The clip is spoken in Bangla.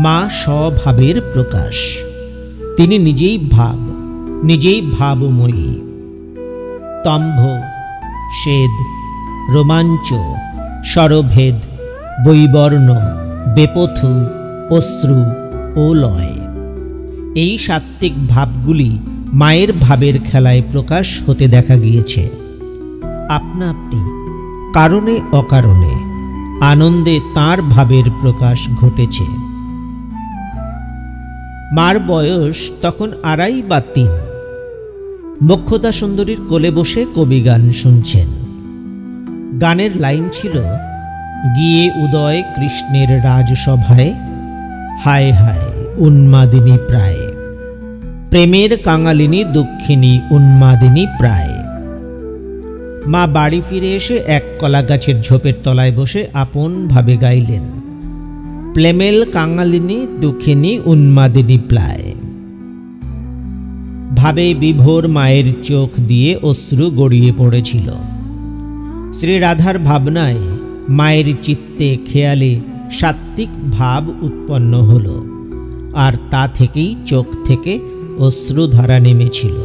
মা স্বভাবের প্রকাশ। তিনি নিজেই ভাব, নিজেই ভাবময়ী। স্তম্ভ, সেদ, রোমাঞ্চ, স্বরভেদ, বৈবর্ণ, বেপথু, অশ্রু ও লয়, এই সাত্ত্বিক ভাবগুলি মায়ের ভাবের খেলায় প্রকাশ হতে দেখা গিয়েছে। আপনা আপনি, কারণে অকারণে, আনন্দে তাঁর ভাবের প্রকাশ ঘটেছে। মার বয়স তখন 2.5 বা 3। মোক্ষদা সুন্দরীর কোলে বসে কবি গান শুনছেন। গানের লাইন ছিল, গিয়ে উদয় কৃষ্ণের রাজসভায়, হায় হায় উন্মাদিনী প্রায়, প্রেমের কাঙালিনী দুঃখিনী উন্মাদিনী প্রায়। মা বাড়ি ফিরে এসে এক কলা গাছের ঝোপের তলায় বসে আপন ভাবে গাইলেন, প্রেমেল কাঙালিনী দুঃখিনী উন্মাদিনী প্রায়। ভাবে বিভোর মায়ের চোখ দিয়ে অশ্রু গড়িয়ে পড়েছিল। শ্রী রাধার ভাবনায় মায়ের চিত্তে খেয়ালে সাত্ত্বিক ভাব উৎপন্ন হল, আর তা থেকেই চোখ থেকে অশ্রুধারা নেমেছিল।